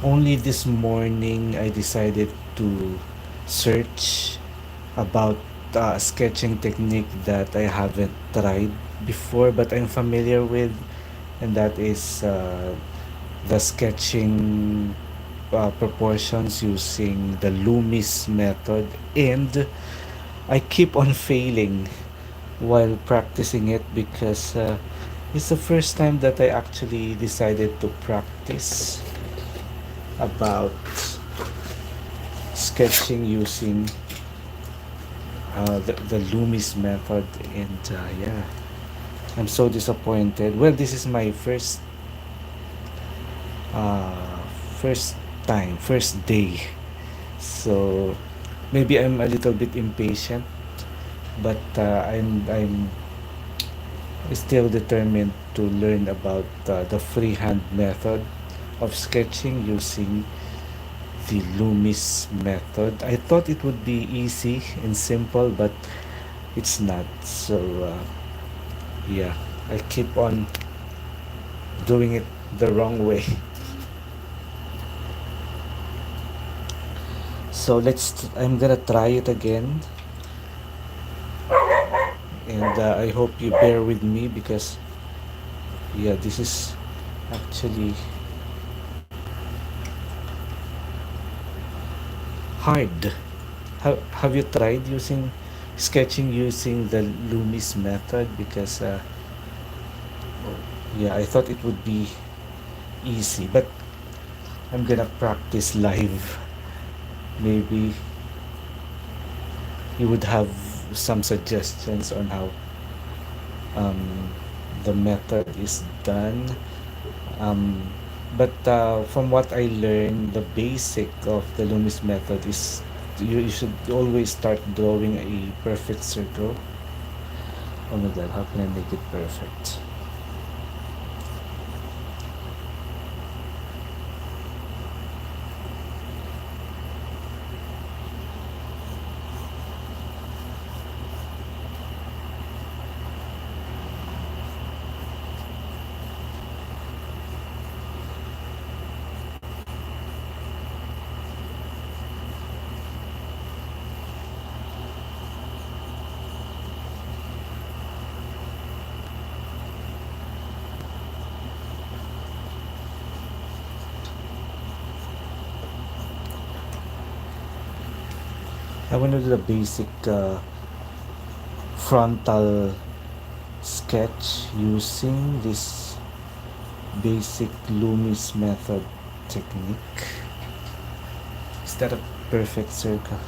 Only this morning I decided to search about a sketching technique that I haven't tried before but I'm familiar with, and that is the sketching proportions using the Loomis method. And I keep on failing while practicing it because it's the first time that I actually decided to practice about sketching using the Loomis method. And yeah, I'm so disappointed. Well, this is my uh, first first day. So maybe I'm a little bit impatient, but I'm still determined to learn about the freehand method of sketching using the Loomis method. I thought it would be easy and simple, but it's not. So yeah, I keep on doing it the wrong way. So I'm gonna try it again, and I hope you bear with me because yeah, this is actually hard. Have you tried using sketching using the Loomis method? Because yeah, I thought it would be easy, but I'm gonna practice live. Maybe you would have some suggestions on how um, the method is done. Um, but from what I learned, the basic of the Loomis method is you should always start drawing a perfect circle. Oh my god, how can I make it perfect? I want to do the basic frontal sketch using this basic Loomis method technique. Is that a perfect circle?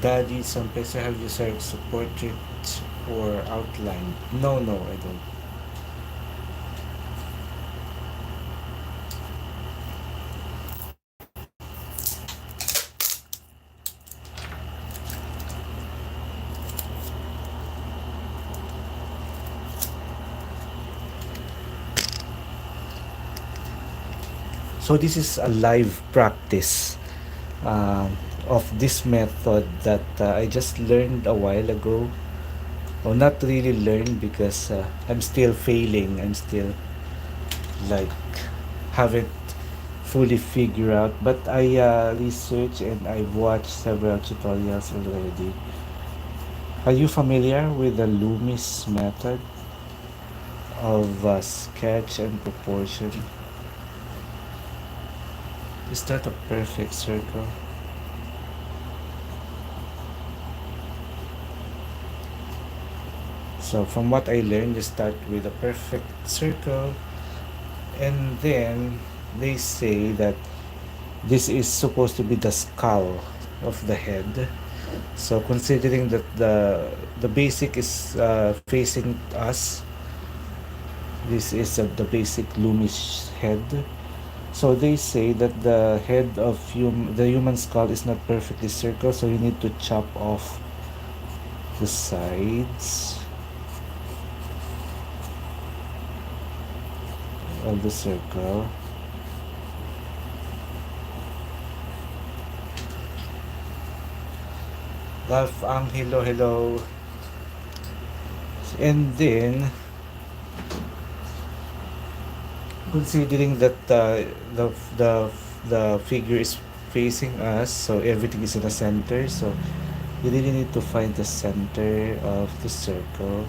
Daddy, some places have you searched portrait or outline? No, no, I don't. So this is a live practice of this method that I just learned a while ago. Or not really learned because I'm still failing. I'm still like haven't fully figured out. But I researched and I've watched several tutorials already. Are you familiar with the Loomis method of sketch and proportion? Is that a perfect circle? So from what I learned, you start with a perfect circle, and then they say that this is supposed to be the skull of the head. So considering that the basic is facing us, this is the basic Loomis head. So they say that the head of the human skull is not perfectly circle, so you need to chop off the sides of the circle. Ralph Ang, hello, hello. And then, considering that the the the figure is facing us, so everything is in the center, so you really need to find the center of the circle.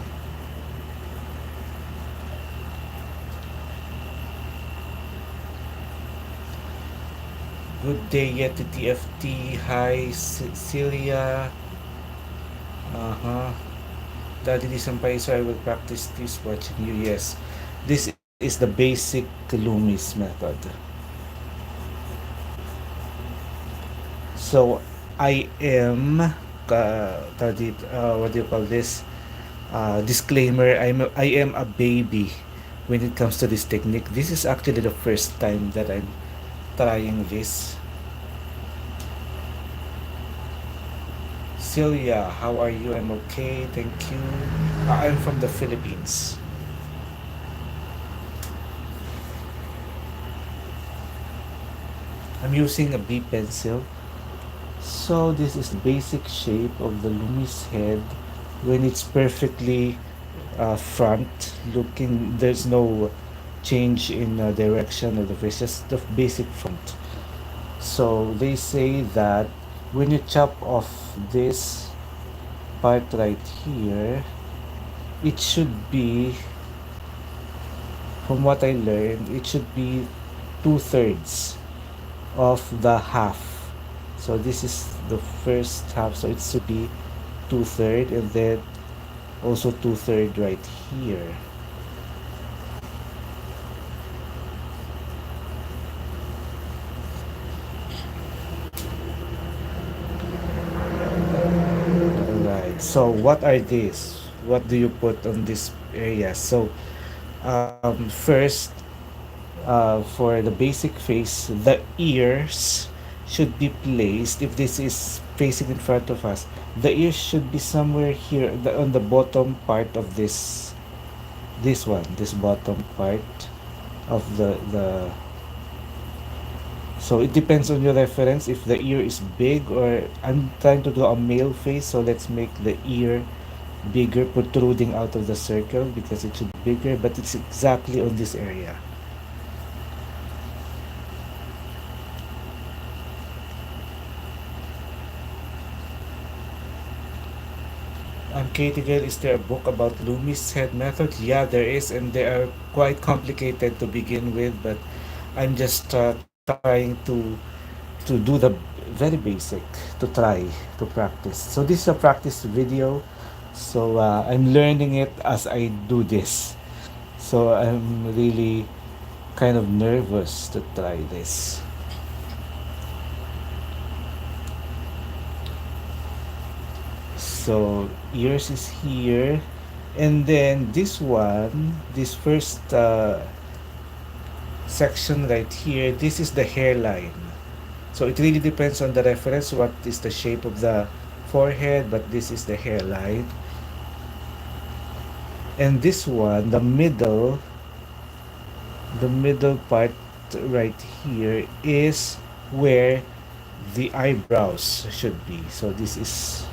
Good day, Yeti TFT. Hi, Celia. Uh-huh. Daddy di Sampay, so I will practice this watching you. Yes. This is the basic Loomis method. So, I am, what do you call this? Disclaimer, I am a baby when it comes to this technique. This is actually the first time that I'm trying this. Celia, how are you? I'm okay, thank you. I'm from the Philippines. I'm using a B pencil. So this is the basic shape of the Lumis head when it's perfectly front looking. There's no change in direction of the face, just the basic front. So they say that when you chop off this part right here, it should be, from what I learned, it should be 2/3 of the half. So this is the first half, so it should be 2/3, and then also 2/3 right here. Alright, so what are these? What do you put on this area? So first, for the basic face, the ears should be placed. If this is facing in front of us, the ears should be somewhere here, on the bottom part of this bottom part of the. So it depends on your reference if the ear is big, or I'm trying to do a male face, so let's make the ear bigger, protruding out of the circle because it should be bigger, but it's exactly on this area. Katie Girl, is there a book about Loomis head method? Yeah, there is, and they are quite complicated to begin with, but I'm just trying to do the very basic, to try to practice. So this is a practice video, so I'm learning it as I do this. So I'm really kind of nervous to try this. So ears is here, and then this first section right here, this is the hairline. So it really depends on the reference, what is the shape of the forehead, but this is the hairline. And this one, the middle part right here is where the eyebrows should be. So this is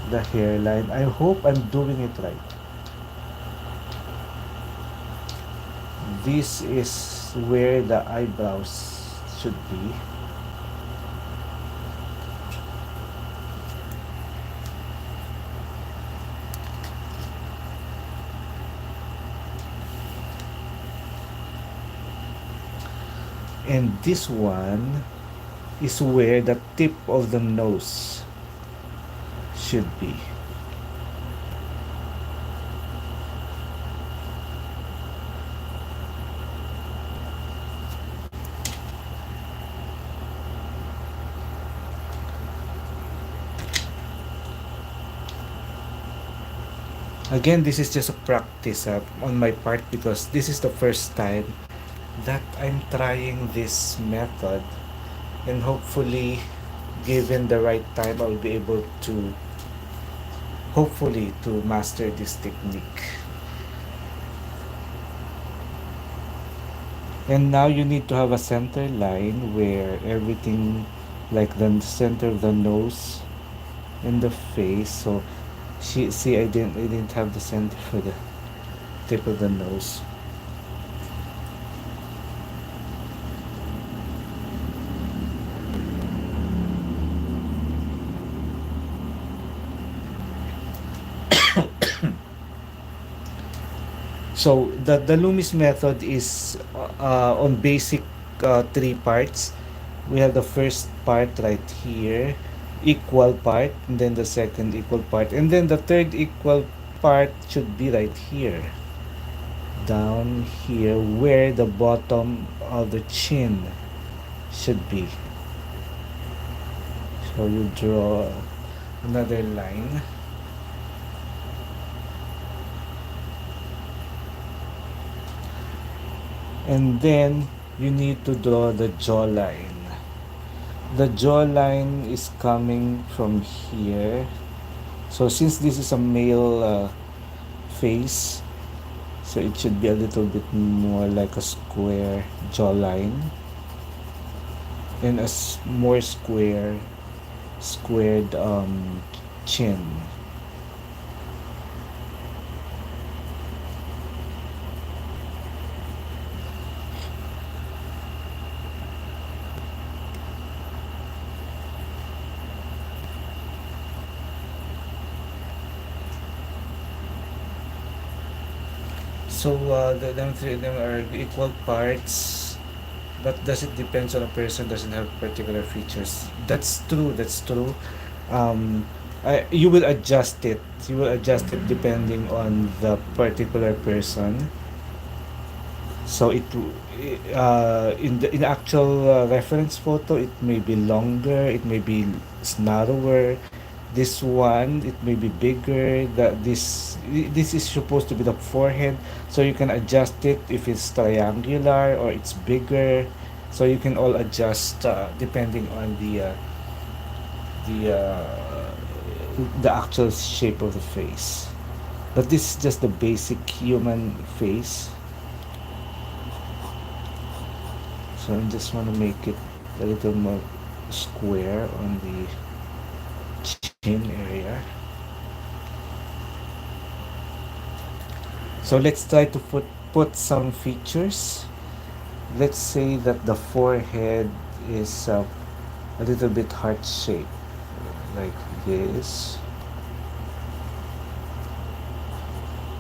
the hairline. I hope I'm doing it right. This is where the eyebrows should be. And this one is where the tip of the nose should be. Again, this is just a practice on my part because this is the first time that I'm trying this method, and hopefully given the right time I'll be able to hopefully to master this technique. And now you need to have a center line where everything, like the center of the nose and the face. So see, I didn't have the center for the tip of the nose. So the Loomis method is on basic three parts. We have the first part right here, equal part, and then the second equal part, and then the third equal part should be right here, down here where the bottom of the chin should be. So you draw another line. And then you need to draw the jawline. The jawline is coming from here. So since this is a male face, so it should be a little bit more like a square jawline and a more squared chin. So them three of them are equal parts, but does it depends on a person doesn't have particular features? That's true. That's true. Um, you will adjust it. You will adjust it depending on the particular person. So in the actual reference photo, it may be longer. It may be narrower. This one, it may be bigger. This is supposed to be the forehead, so you can adjust it if it's triangular or it's bigger. So you can all adjust depending on the uh, the actual shape of the face. But this is just the basic human face. So I just want to make it a little more square on the chin area. So let's try to put some features. Let's say that the forehead is a little bit heart shaped, like this.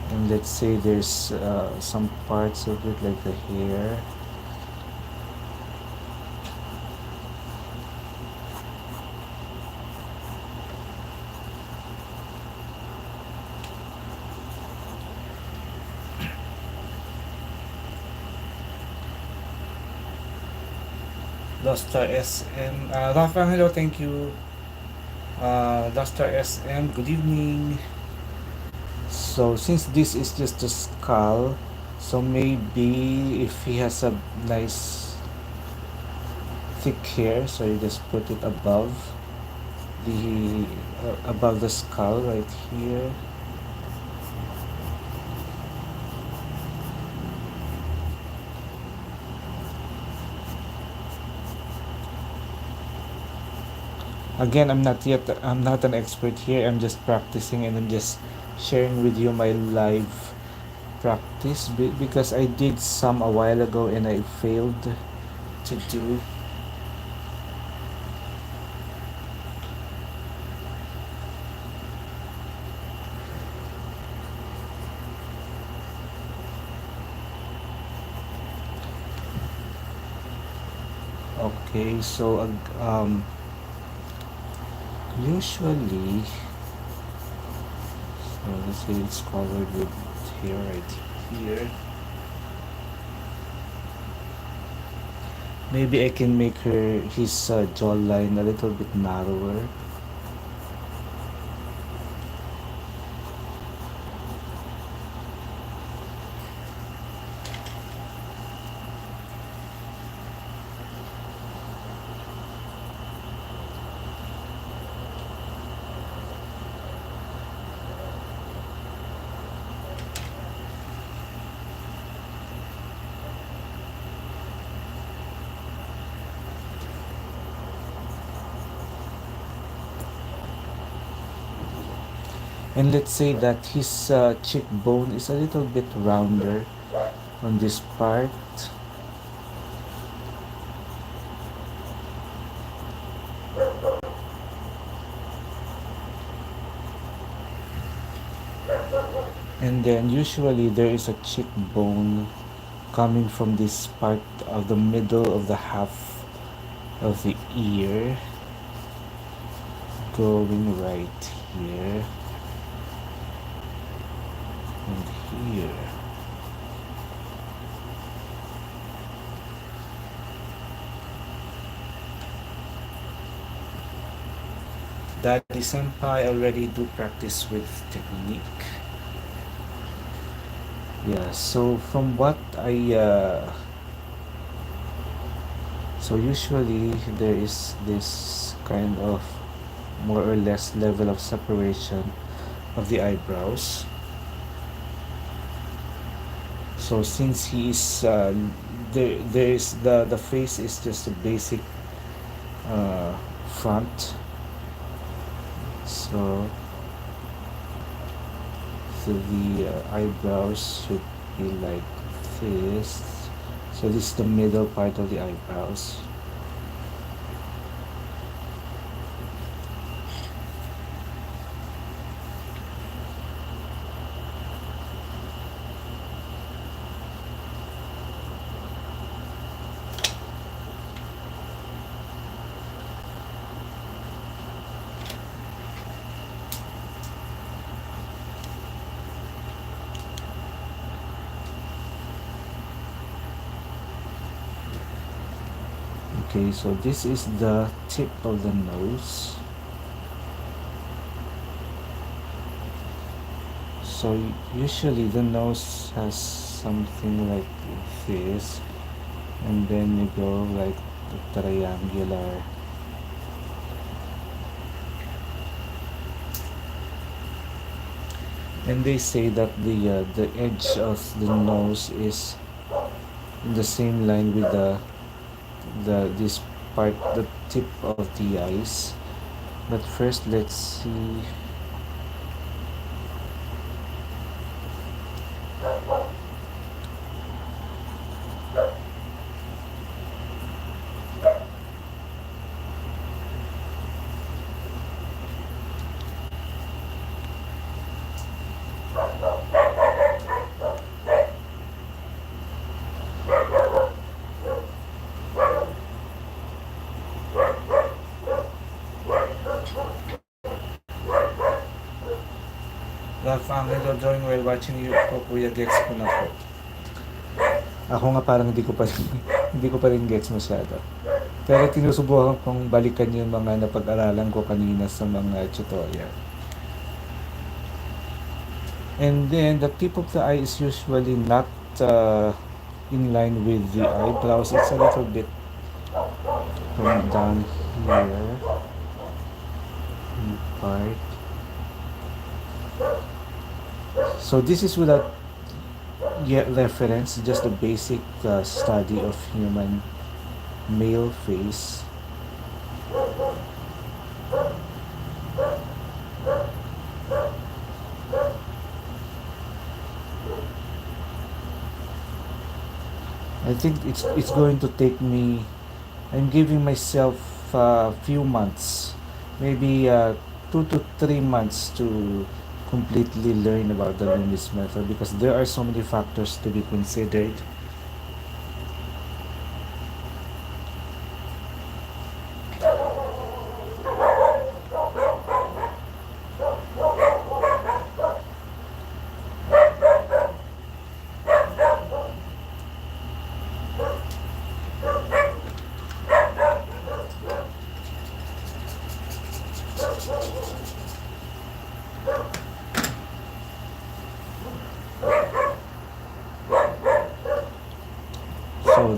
And let's say there's some parts of it like the hair. Dostar SM. Rafa, hello, thank you. Dostar SM, good evening. So since this is just a skull, so maybe if he has a nice thick hair, so you just put it above the skull right here. Again, I'm not an expert here. I'm just practicing and I'm just sharing with you my live practice because I did some a while ago and I failed to do. Okay, so usually, so let's say it's covered with hair right here. Maybe I can make his jawline a little bit narrower. And let's say that his cheekbone is a little bit rounder on this part. And then usually there is a cheekbone coming from this part of the middle of the half of the ear, going right here and here. Daddy Senpai already do practice with technique. Yeah, so from what so usually there is this kind of more or less level of separation of the eyebrows. So since he is there is the face is just a basic uh, front. So the eyebrows should be like this. So this is the middle part of the eyebrows. Okay, so this is the tip of the nose. So usually the nose has something like this, and then you go like the triangular. And they say that the edge of the nose is in the same line with the this part, the tip of the eyes. But first, let's see. Love Angelo drawing while watching you po, Kuya, gets ko na po. Ako nga parang hindi ko pa rin, hindi ko pa rin gets masyado. Pero tinusubukan kong balikan yung mga napag-aralan ko kanina sa mga tutorial. And then the tip of the eye is usually not in line with the eyebrows. It's a little bit from down here in part. So this is without yet reference, just a basic study of human male face. I think it's going to take me. I'm giving myself a few months, maybe 2 to 3 months to completely learn about the Loomis method, because there are so many factors to be considered.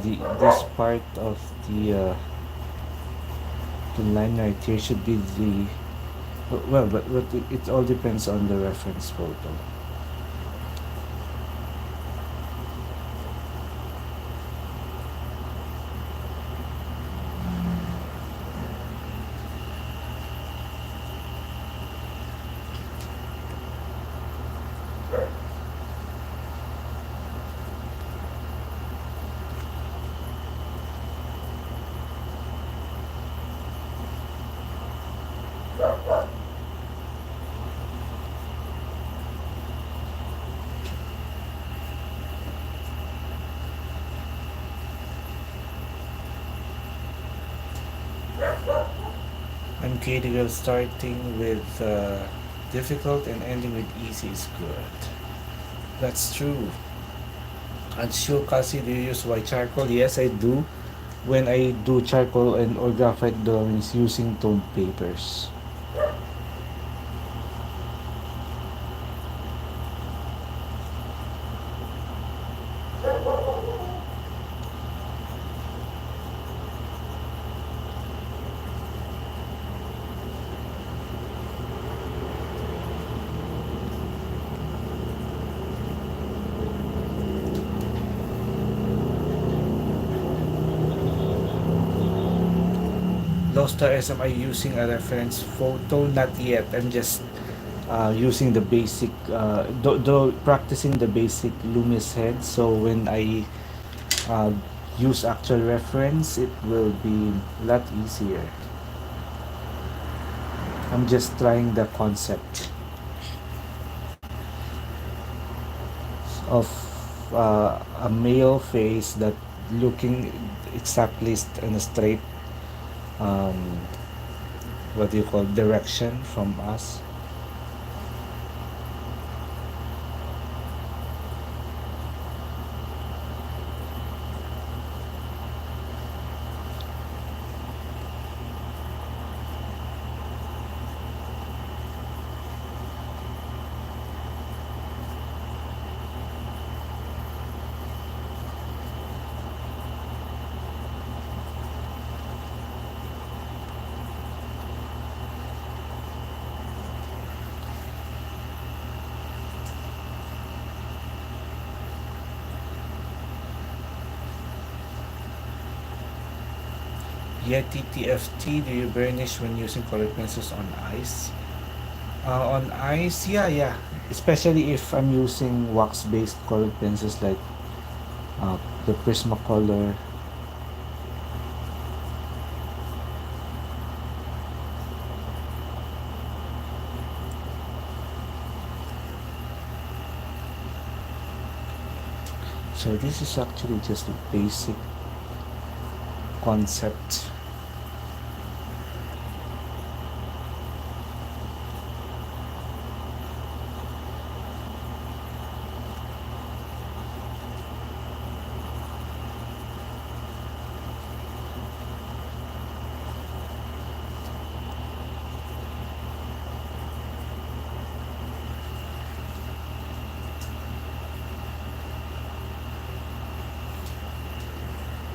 the this part of the line right here should be the well, but it all depends on the reference photo. I'm critical. Starting with difficult and ending with easy is good. That's true. And sure, Cassie, do you use white charcoal? Yes, I do. When I do charcoal and or graphite drawings using toned papers. Lostar SM, are you using a reference photo? Not yet. I'm just using the basic, practicing the basic Loomis head. So when I uh, use actual reference, it will be a lot easier. I'm just trying the concept of a male face that looking exactly in a straight um, what do you call direction from us. Yeti TFT, do you burnish when using colored pencils on ice? On ice, yeah, yeah. Especially if I'm using wax-based colored pencils like uh, the Prismacolor. So this is actually just a basic concept.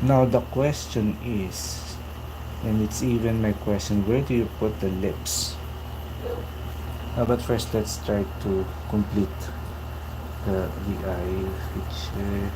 Now the question is, and it's even my question, where do you put the lips? But first let's try to complete the eye feature.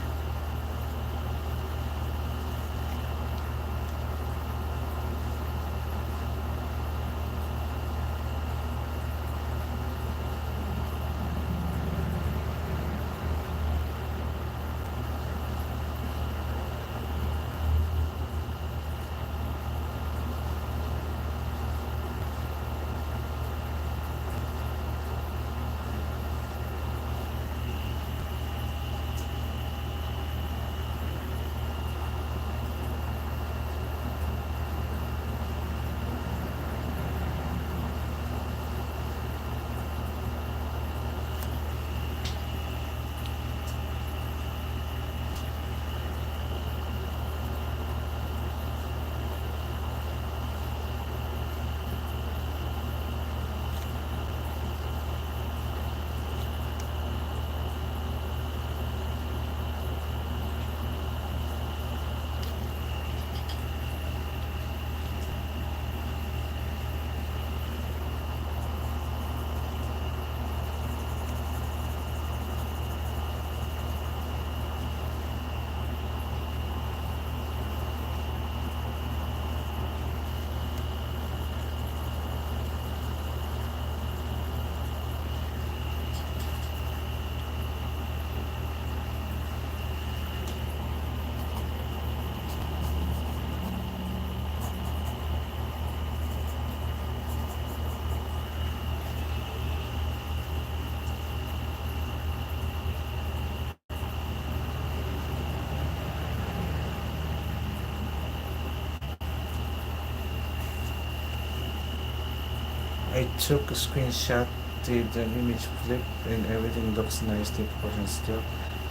I took a screenshot, did an image flip, and everything looks nicely proportioned still.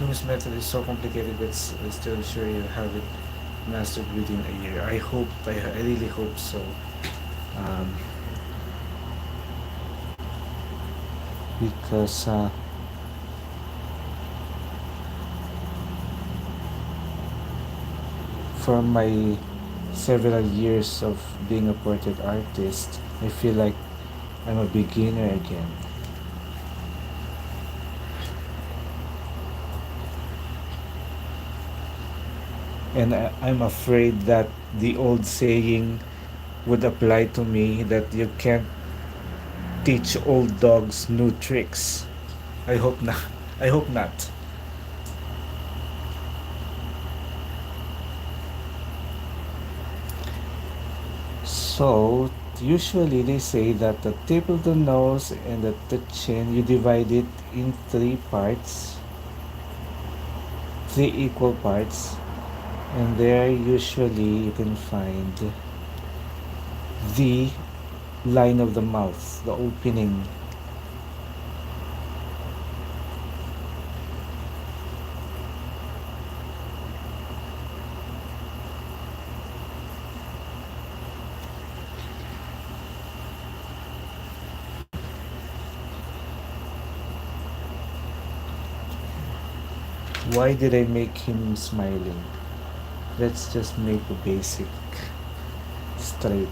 Loomis Method is so complicated, but still sure you'll have it mastered within a year. I really hope so. Um, because for my several years of being a portrait artist, I feel like I'm a beginner again. And I'm afraid that the old saying would apply to me that you can't teach old dogs new tricks. I hope not. I hope not. So, usually they say that the tip of the nose and the chin, you divide it in three parts, three equal parts, and there usually you can find the line of the mouth, the opening. Why did I make him smiling? Let's just make a basic straight.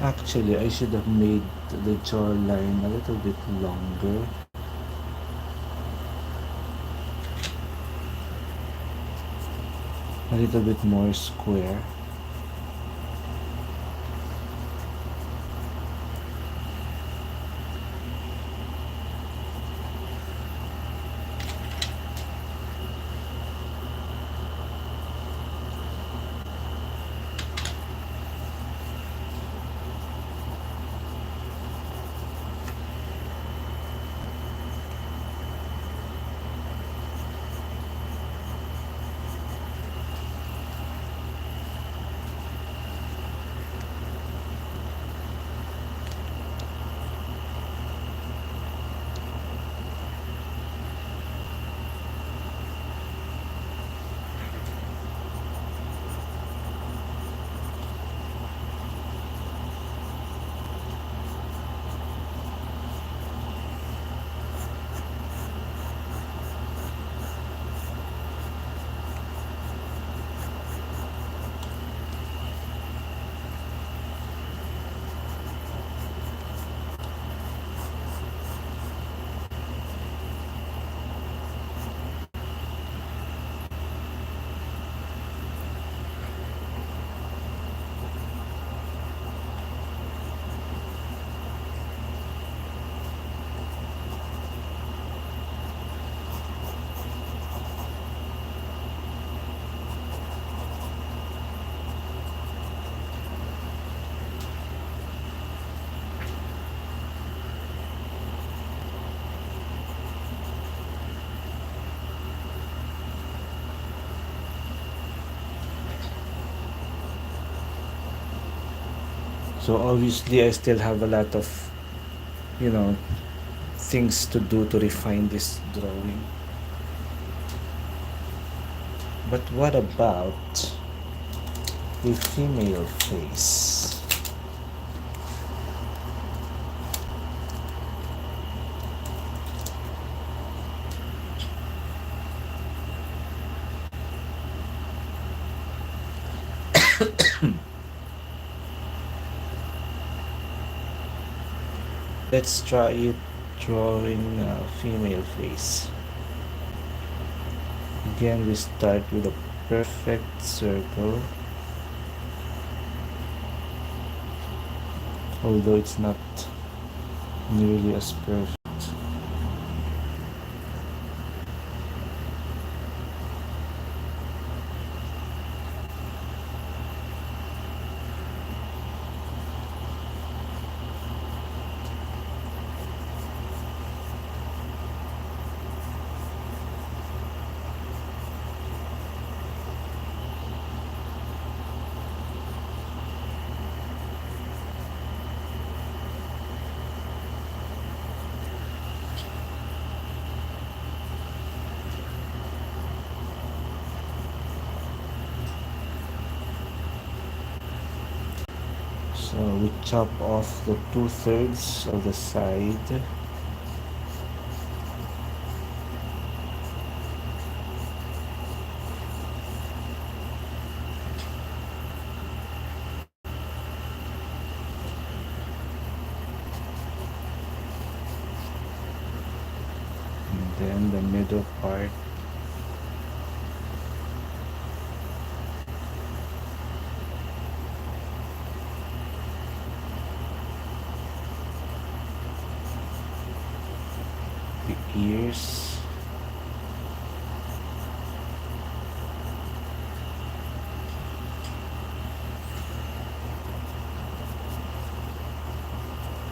Actually, I should have made the jawline a little bit longer. A little bit more square. So obviously I still have a lot of, you know, things to do to refine this drawing. But what about a female face? Let's try it drawing a female face. Again, we start with a perfect circle, although it's not nearly as perfect. So we chop off the 2/3 of the side. And then the middle part. The ears.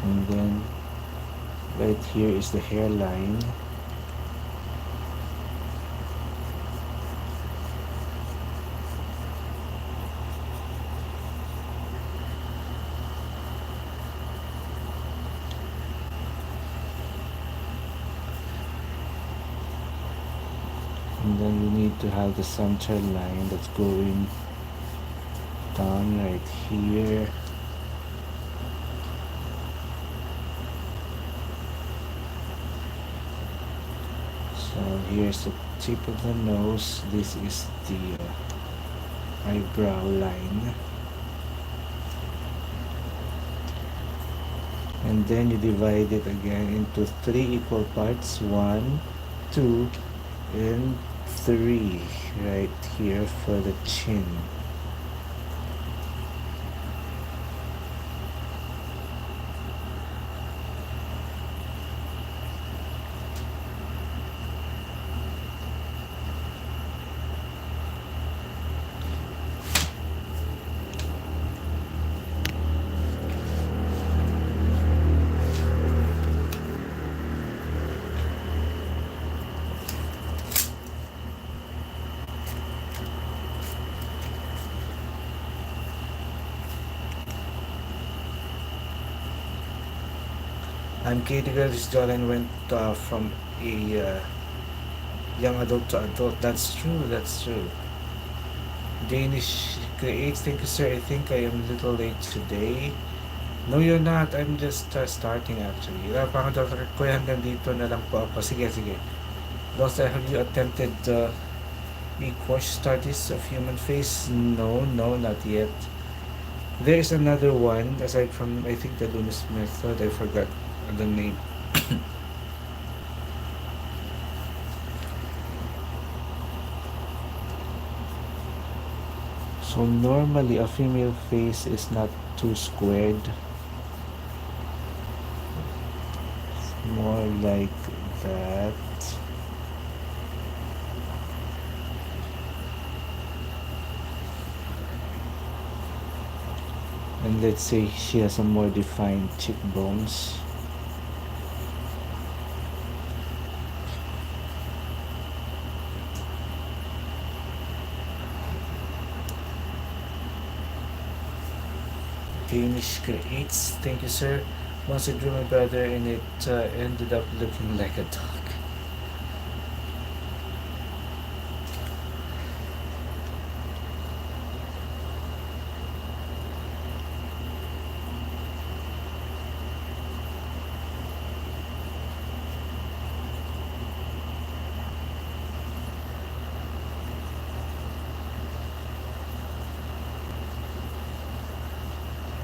And then right here is the hairline. And then we need to have the central line that's going down right here. So here's the tip of the nose. This is the eyebrow line. And then you divide it again into 3 equal parts. 1, 2, and 3 right here for the chin. I'm Katie Girl. This jawline went from a young adult to adult. That's true. That's true. Danish creates. Thank you, sir. I think I am a little late today. No, you're not. I'm just starting actually. Parang Dr. Kuya, hanggang dito na lang po ako. Sige, sige. Doctor, have you attempted the course studies of human face? No, no, not yet. There's another one aside from I think the Loomis Method. I forgot the name. So normally a female face is not too squared. It's more like that. And let's say she has some more defined cheekbones. Danish creates. Thank you, sir. Once I drew my brother and it ended up looking like a dog.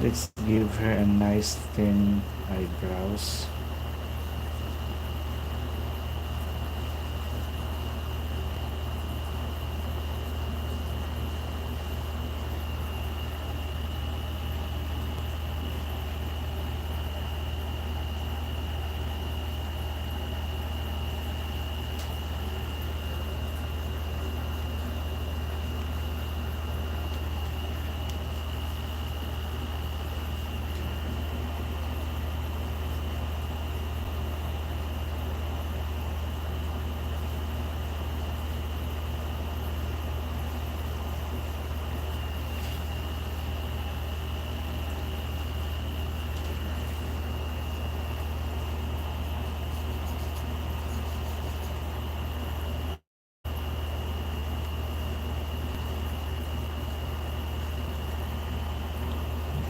Let's give her a nice thin eyebrows.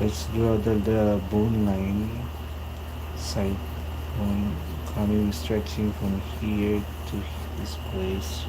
Let's draw the bone line, side bone coming stretching from here to this place.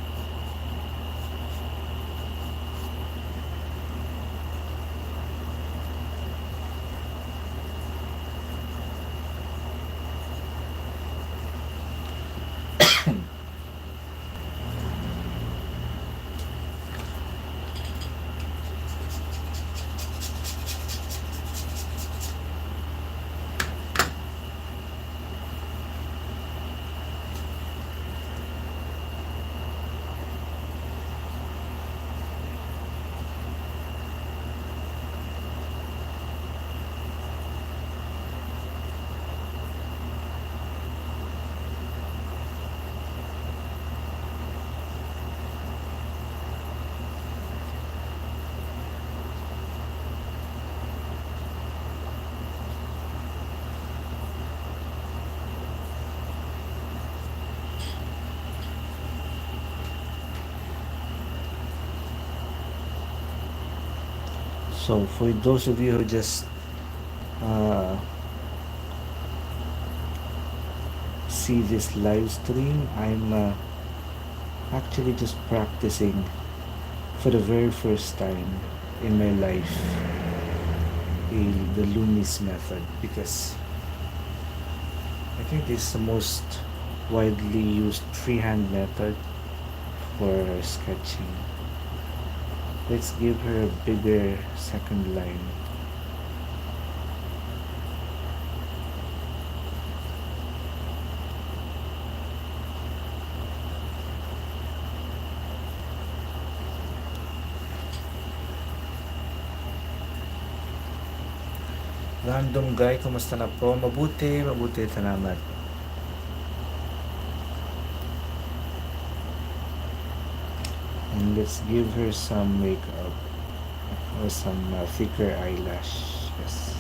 So for those of you who just uh, see this live stream, I'm actually just practicing for the very first time in my life the Loomis method, because I think this is the most widely used freehand method for sketching. Let's give her a bigger second line. Random guy, kumusta na po? Mabuti, salamat. And let's give her some makeup or some thicker eyelash. Yes.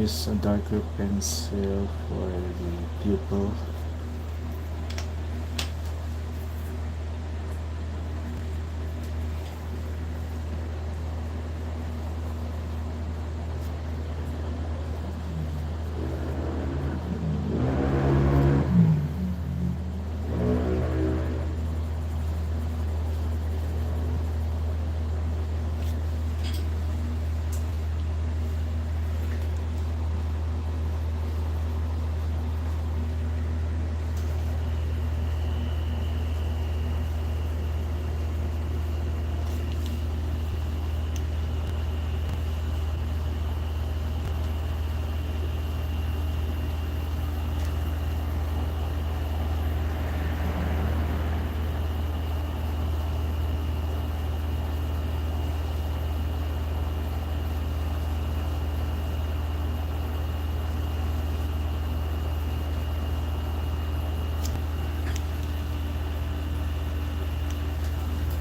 use a darker pencil for the pupil.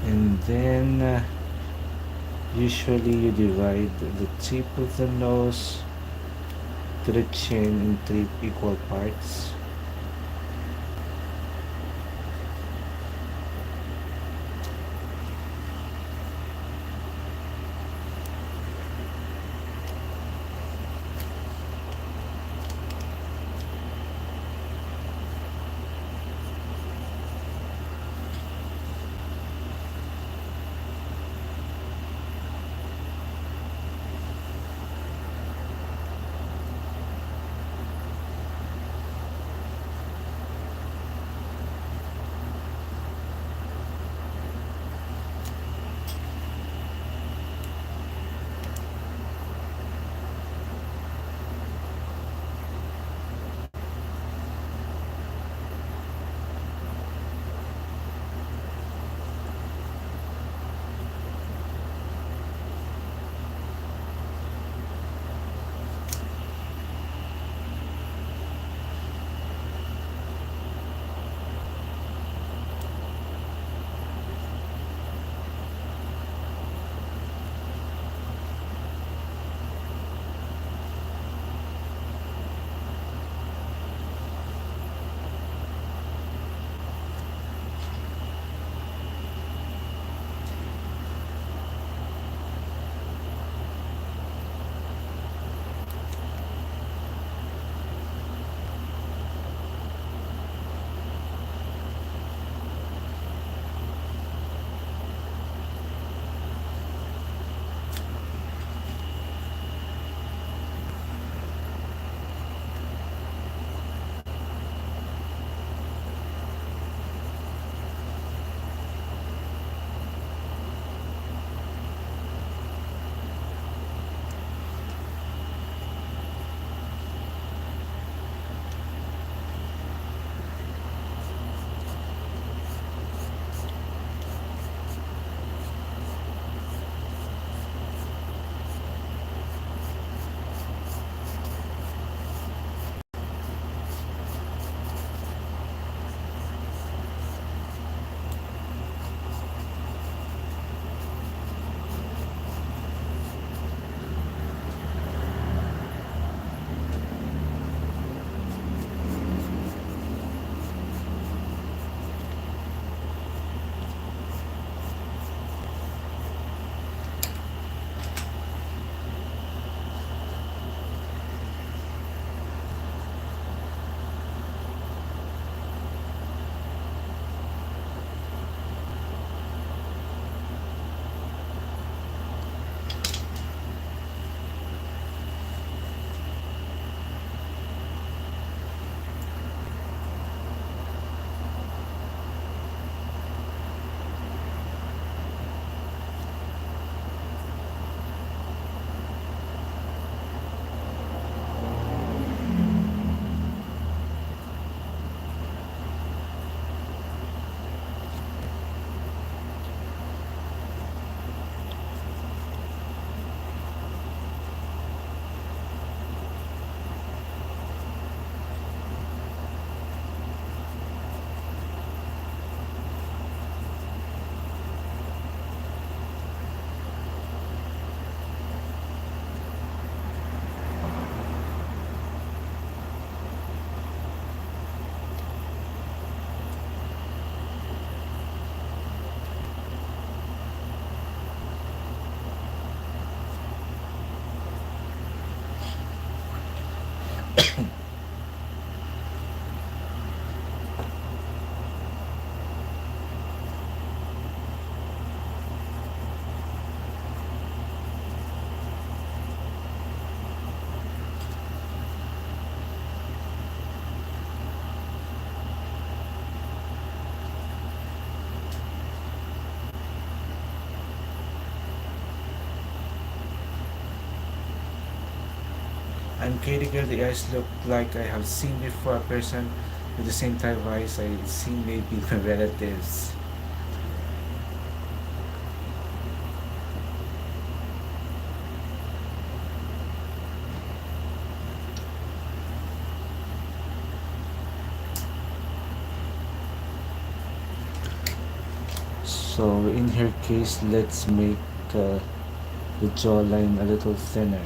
And then usually you divide the tip of the nose to the chin in three equal parts. I'm critical. The eyes look like I have seen before. A person with the same type of eyes I see maybe my relatives. So in her case, let's make the jawline a little thinner.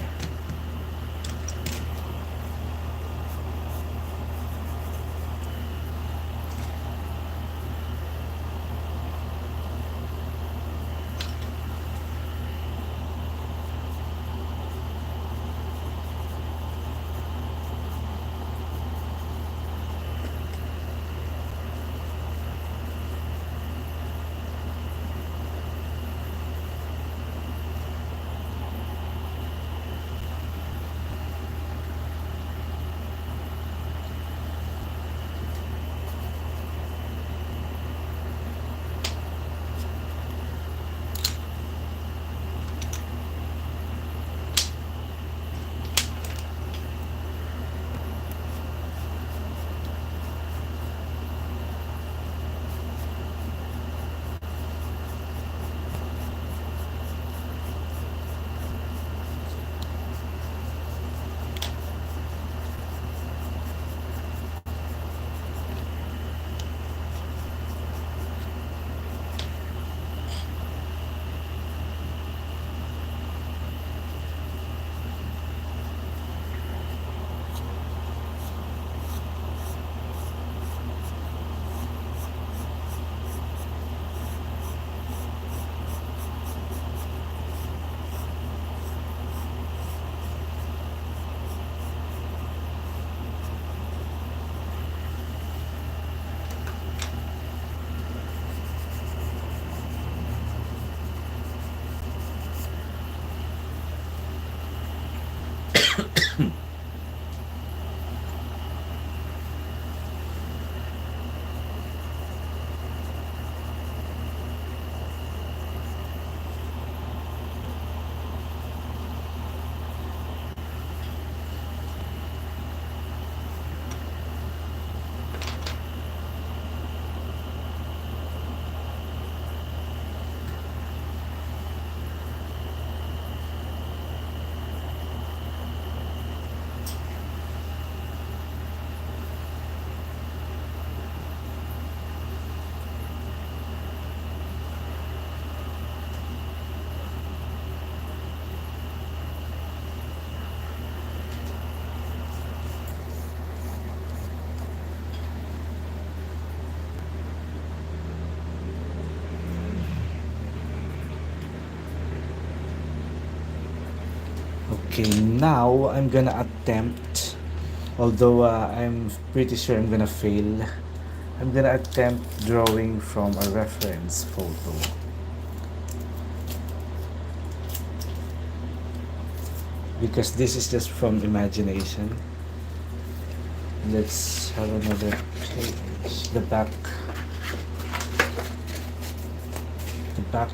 Okay, now I'm gonna attempt, although I'm pretty sure I'm gonna fail, I'm gonna attempt drawing from a reference photo. Because this is just from imagination. Let's have another page. The back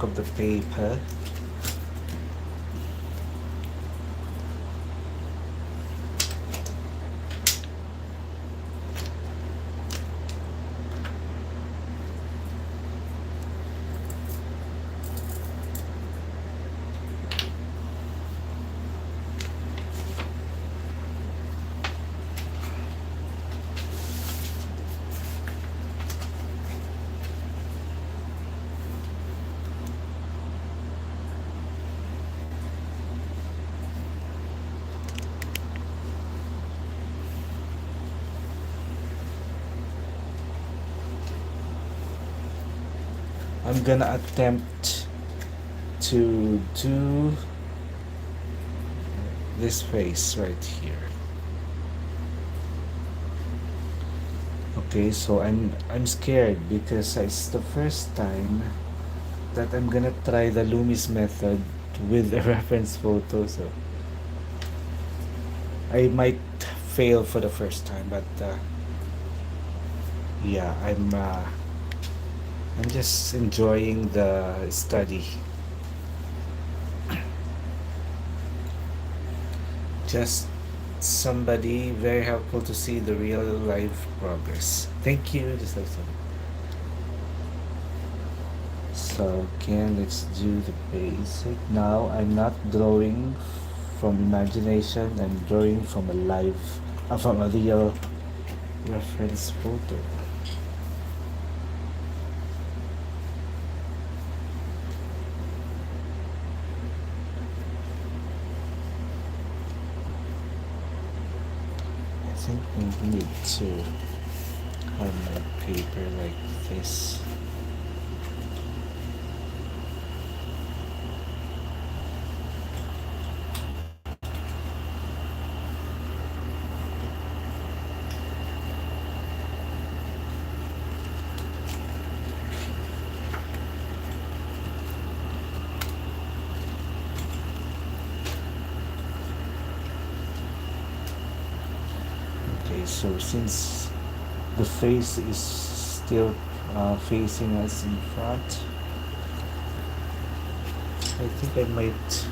of the paper. I'm gonna attempt to do this face right here. Okay, so I'm scared because it's the first time that I'm gonna try the Loomis method with a reference photo, so I might fail for the first time, but yeah, I'm just enjoying the study. Just somebody. Very helpful to see the real life progress. Thank you. Just like so. So again, let's do the basic. Now I'm not drawing from imagination. I'm drawing from a from a real reference photo. I think we need to have my paper like this. Okay, so since the face is still facing us in front, I think I might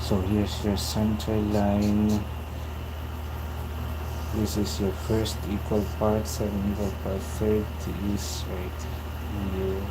So here's your center line. This is your first equal part, second equal part, third is right here.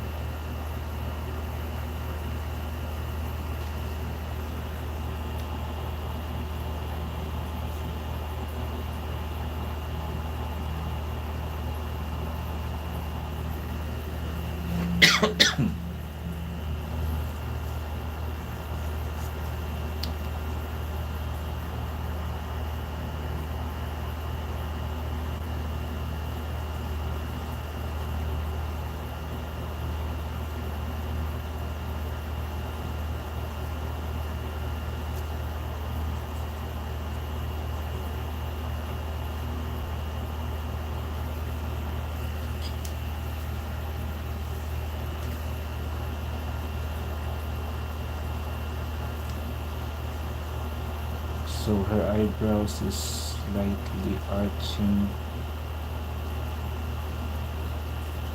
So her eyebrows is slightly arching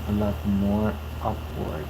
a lot more upward.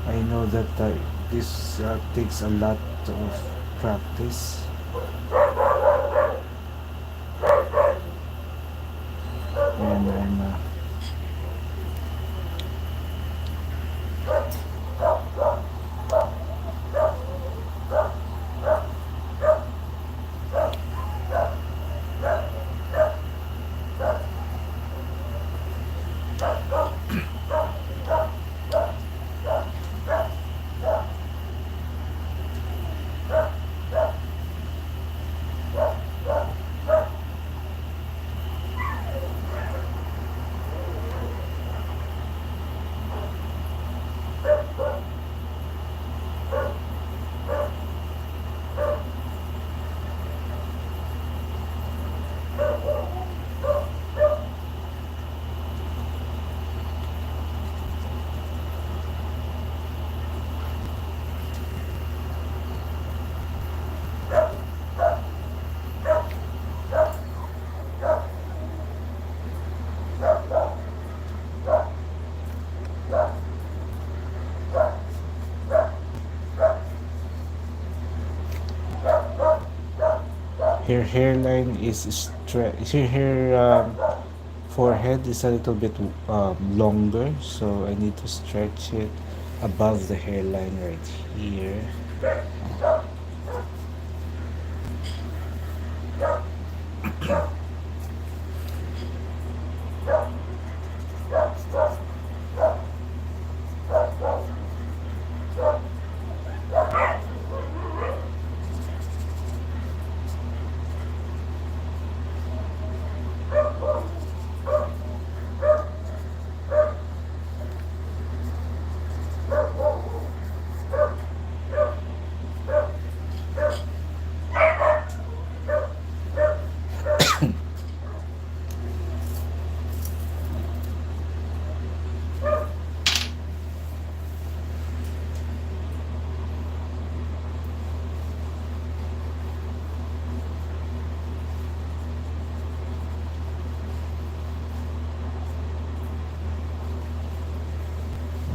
I know that this takes a lot of practice, and her hairline is her forehead is a little bit longer, so I need to stretch it above the hairline right here.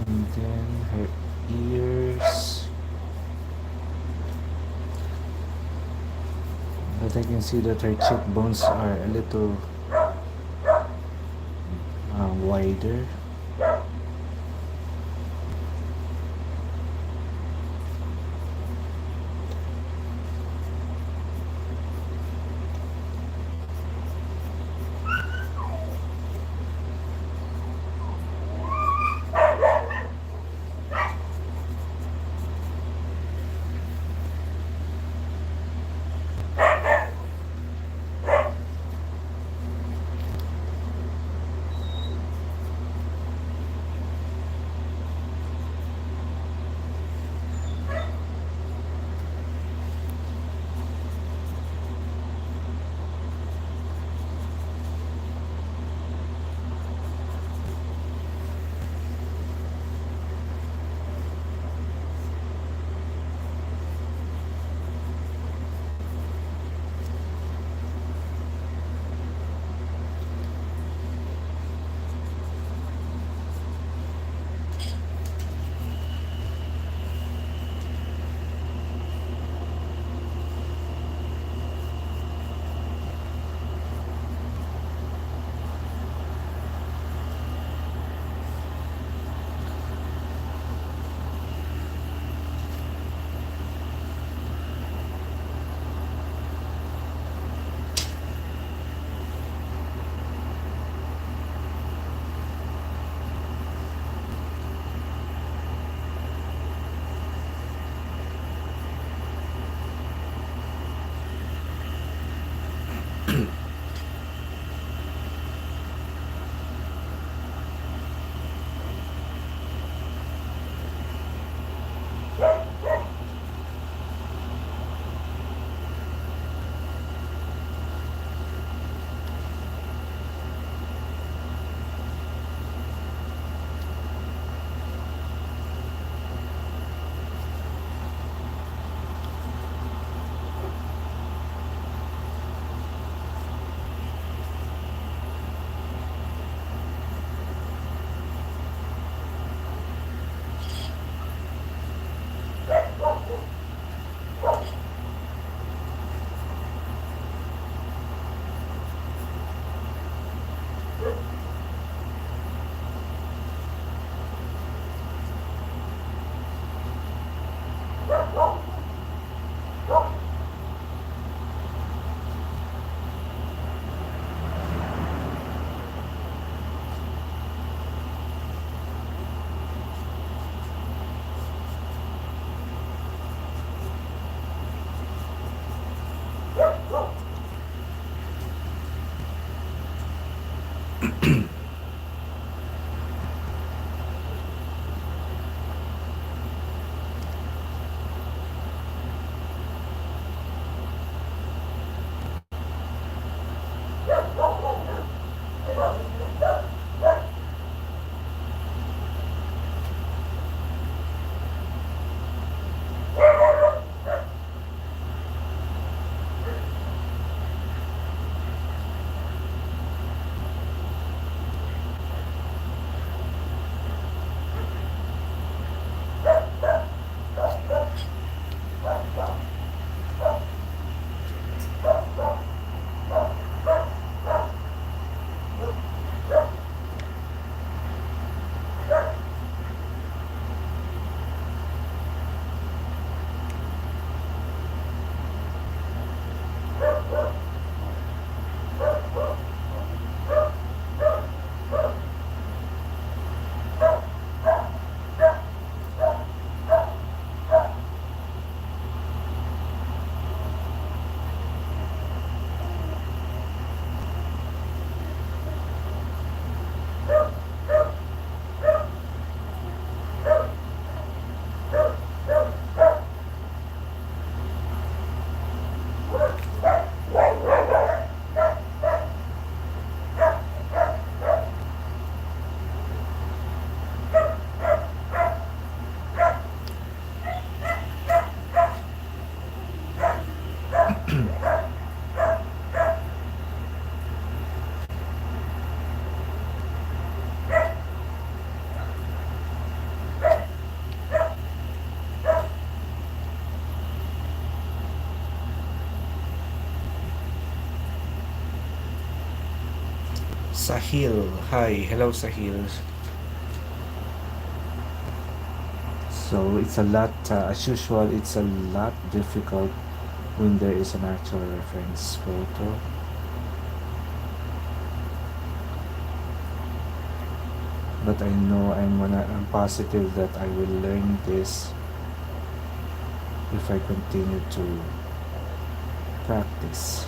And then her ears. But I can see that her cheekbones are a little wider. Sahil. Hi, hello Sahil. So it's a lot, as usual, it's a lot difficult when there is an actual reference photo. But I know I'm positive that I will learn this if I continue to practice.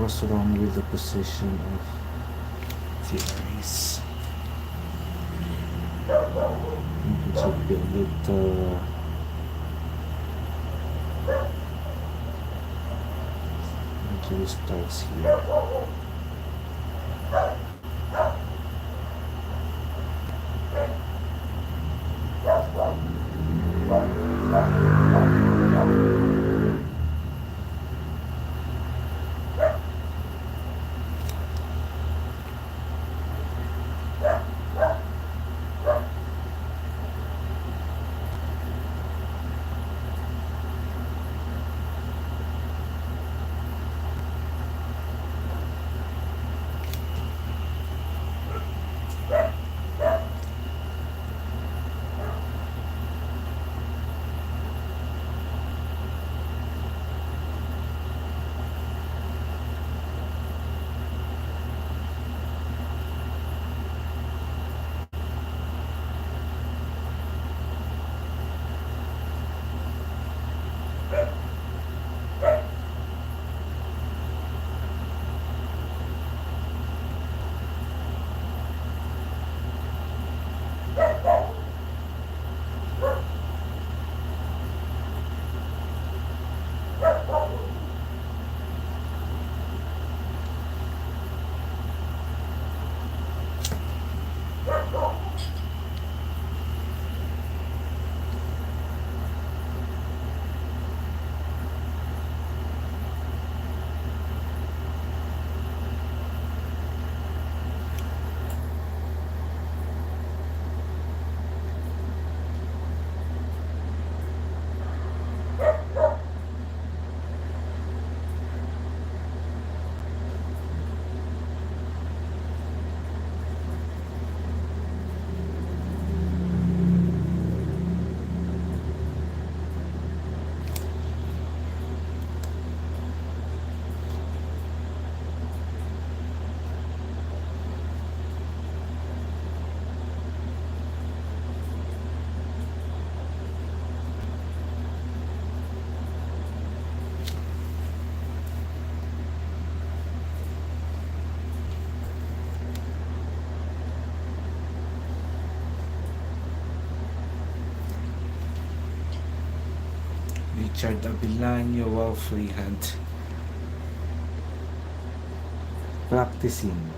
was wrong with the position of the eyes. You should build it actually starts here. Richard Abilanio, wow, freehand. Practicing.